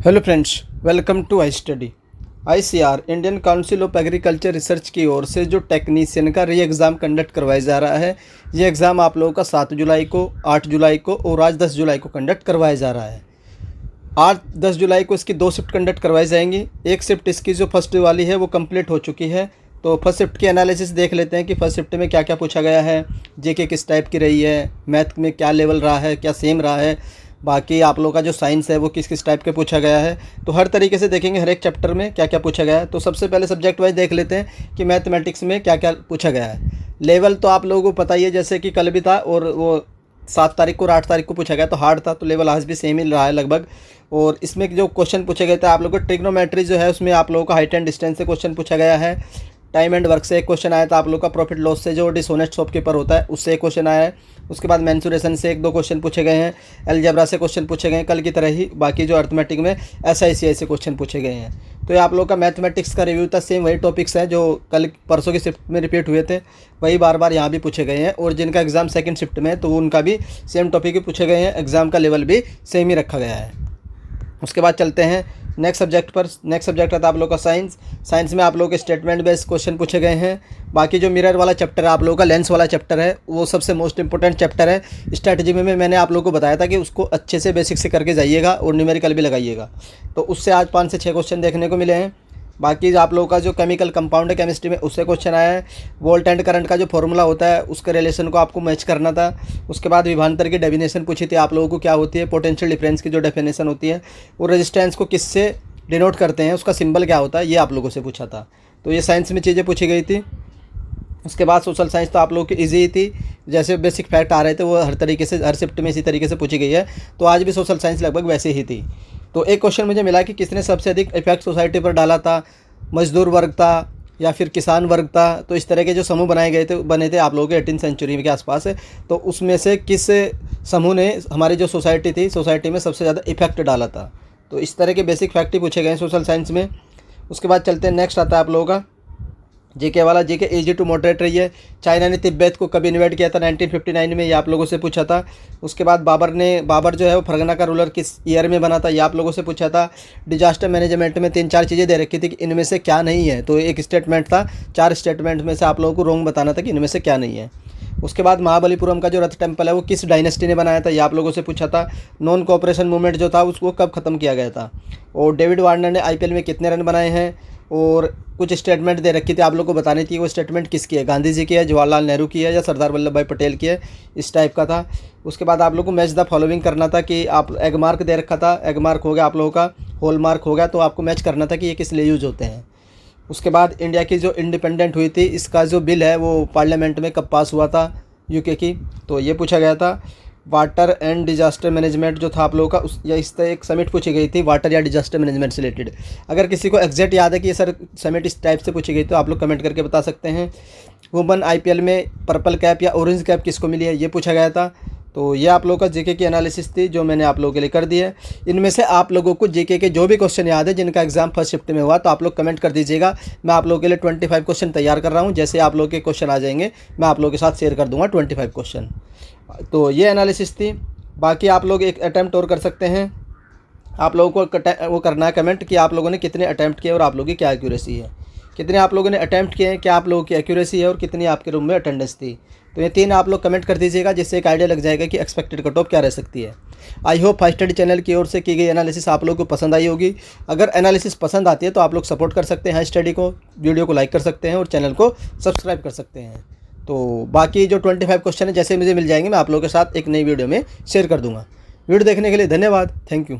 Hello friends, welcome to I study. ICR Indian Council of Agriculture Research की ओर से जो टेक्नीशियन का री एग्ज़ाम कंडक्ट करवाया जा रहा है, ये एग्ज़ाम आप लोगों का 7 जुलाई को, 8 जुलाई को और आज 10 जुलाई को कंडक्ट करवाया जा रहा है। 8-10 जुलाई को इसकी 2 शिफ्ट कंडक्ट करवाई जाएंगी। एक शिफ्ट इसकी जो फर्स्ट वाली है वो कंप्लीट हो चुकी है। तो फर्स्ट शिफ्ट की एनालिसिस देख लेते हैं कि फर्स्ट शिफ्ट में क्या क्या पूछा गया है, जीके किस टाइप की रही है, मैथ में क्या लेवल रहा है, क्या सेम रहा है, बाकी आप लोगों का जो साइंस है वो किस किस टाइप के पूछा गया है। तो हर तरीके से देखेंगे हर एक चैप्टर में क्या क्या पूछा गया है। तो सबसे पहले सब्जेक्ट वाइज देख लेते हैं कि मैथमेटिक्स में क्या क्या पूछा गया है। लेवल तो आप लोगों को पता ही है, जैसे कि कल भी था और वो 7 तारीख को और 8 तारीख को पूछा गया तो हार्ड था, तो लेवल आज भी सेम ही रहा है लगभग। और इसमें जो क्वेश्चन पूछे गए थे आप लोगों को, ट्रिग्नोमेट्री जो है उसमें आप लोगों का हाइट एंड डिस्टेंस से क्वेश्चन पूछा गया है। टाइम एंड वर्क से एक क्वेश्चन आया था आप लोग का, प्रॉफिट लॉस से जो डिसऑनेस्ट शॉपकीपर होता है उससे एक क्वेश्चन आया है। उसके बाद मेंसुरेशन से 1-2 क्वेश्चन पूछे गए हैं, अलजेब्रा से क्वेश्चन पूछे गए हैं कल की तरह ही। बाकी जो अर्थमेटिक में SICI से क्वेश्चन पूछे गए हैं। तो ये आप लोग का मैथमेटिक्स का रिव्यू था, सेम वही टॉपिक्स हैं जो कल परसों की शिफ्ट में रिपीट हुए थे, वही बार बार यहाँ भी पूछे गए हैं। और जिनका एग्ज़ाम सेकंड शिफ्ट में है तो उनका भी सेम टॉपिक ही पूछे गए हैं, एग्ज़ाम का लेवल भी सेम ही रखा गया है। उसके बाद चलते हैं नेक्स्ट सब्जेक्ट पर। नेक्स्ट सब्जेक्ट आता है आप लोग का साइंस। साइंस में आप लोग के स्टेटमेंट बेस्ड क्वेश्चन पूछे गए हैं। बाकी जो मिरर वाला चैप्टर है आप लोगों का, लेंस वाला चैप्टर है, वो सबसे मोस्ट इंपॉर्टेंट चैप्टर है। स्ट्रैटेजी में मैंने आप लोगों को बताया था कि उसको अच्छे से बेसिक से करके जाइएगा और न्यूमेरिकल भी लगाइएगा। तो उससे आज 5 से 6 क्वेश्चन देखने को मिले हैं। बाकी आप लोगों का जो केमिकल कंपाउंड है केमिस्ट्री में, उससे क्वेश्चन आया है। वोल्ट एंड करंट का जो फॉर्मूला होता है उसके रिलेशन को आपको मैच करना था। उसके बाद विभवांतर की डेफिनेशन पूछी थी आप लोगों को क्या होती है, पोटेंशियल डिफरेंस की जो डेफिनेशन होती है, और रेजिस्टेंस को किससे डिनोट करते हैं, उसका सिंबल क्या होता है, ये आप लोगों से पूछा था। तो ये साइंस में चीज़ें पूछी गई थी। उसके बाद सोशल साइंस तो आप लोगों की ईजी ही थी, जैसे बेसिक फैक्ट आ रहे थे वो हर तरीके से हर शिफ्ट में इसी तरीके से पूछी गई है। तो आज भी सोशल साइंस लगभग वैसे ही थी। तो एक क्वेश्चन मुझे मिला कि किसने सबसे अधिक इफेक्ट सोसाइटी पर डाला था, मजदूर वर्ग था या फिर किसान वर्ग था। तो इस तरह के जो समूह बने थे आप लोगों के 18वीं सेंचुरी के आसपास है। तो उसमें से किस समूह ने हमारी जो सोसाइटी में सबसे ज़्यादा इफेक्ट डाला था। तो इस तरह के बेसिक फैक्ट ही पूछे गए हैं सोशल साइंस में। उसके बाद चलते हैं नेक्स्ट आता है आप लोगों का जीके वाला। जीके इजी टू मॉडरेट रही है। चाइना ने तिब्बत को कब इन्वेट किया था, 1959 में, ये आप लोगों से पूछा था। उसके बाद बाबर जो है वो फरगना का रूलर किस ईयर में बना था, ये आप लोगों से पूछा था। डिजास्टर मैनेजमेंट में 3-4 चीज़ें दे रखी थी कि इनमें से क्या नहीं है, तो एक स्टेटमेंट था, 4 स्टेटमेंट में से आप लोगों को रोंग बताना था कि इनमें से क्या नहीं है। उसके बाद महाबलीपुरम का जो रथ टेम्पल है वो किस डायनेस्टी ने बनाया था, ये आप लोगों से पूछा था। नॉन कोऑपरेशन मूवमेंट जो था उसको कब ख़त्म किया गया था। और डेविड वार्नर ने IPL में कितने रन बनाए हैं। और कुछ स्टेटमेंट दे रखी थी आप लोग को बतानी थी, वो स्टेटमेंट किसकी है, गांधी जी की है, जवाहरलाल नेहरू की है या सरदार वल्लभ भाई पटेल की है, इस टाइप का था। उसके बाद आप लोग को मैच द फॉलोइंग करना था कि आप एग मार्क दे रखा था, एग मार्क हो गया आप लोगों का, होल मार्क हो गया, तो आपको मैच करना था कि ये किस लिए यूज होते हैं। उसके बाद इंडिया की जो इंडिपेंडेंट हुई थी, इसका जो बिल है वो पार्लियामेंट में कब पास हुआ था UK की, तो ये पूछा गया था। वाटर एंड डिजास्टर मैनेजमेंट जो था आप लोगों का या इस तरह एक समिट पूछी गई थी वाटर या डिजास्टर मैनेजमेंट से रिलेटेड। अगर किसी को एग्जैक्ट याद है कि ये सर समिट इस टाइप से पूछी गई तो आप लोग कमेंट करके बता सकते हैं। वुमेन IPL में पर्पल कैप या ऑरेंज कैप किसको मिली है, ये पूछा गया था। तो ये आप लोगों का जीके की एनालिसिस थी जो मैंने आप लोगों के लिए कर दी है। इनमें से आप लोगों को जीके के जो भी क्वेश्चन याद है जिनका एग्जाम फर्स्ट शिफ्ट में हुआ तो आप लोग कमेंट कर दीजिएगा। मैं आप लोगों के लिए 25 क्वेश्चन तैयार कर रहा हूँ, जैसे आप लोगों के क्वेश्चन आ जाएंगे मैं आप लोगों के साथ शेयर कर दूँगा 25 क्वेश्चन। तो ये एनालिसिस थी। बाकी आप लोग एक अटैम्प्ट और कर सकते हैं। आप लोगों को वो करना है कमेंट कि आप लोगों ने कितने अटैम्प्ट किए और आप लोगों की क्या एक्यूरेसी है, कितने आप लोगों ने अटैम्प्ट किए हैं, क्या आप लोगों की एक्यूरेसी है और कितनी आपके रूम में अटेंडेंस थी। तो ये 3 आप लोग कमेंट कर दीजिएगा, जिससे एक आइडिया लग जाएगा कि एक्सपेक्टेड कट ऑफ क्या रह सकती है। I hope five study channel की ओर से की गई एनालिसिस आप लोगों को पसंद आई होगी। अगर एनालिसिस पसंद आती है तो आप लोग सपोर्ट कर सकते हैं हाई स्टडी को, वीडियो को लाइक कर सकते हैं और चैनल को सब्सक्राइब कर सकते हैं। तो बाकी जो 25 क्वेश्चन है जैसे मुझे मिल जाएंगे मैं आप लोगों के साथ एक नई वीडियो में शेयर कर दूंगा। वीडियो देखने के लिए धन्यवाद, थैंक यू।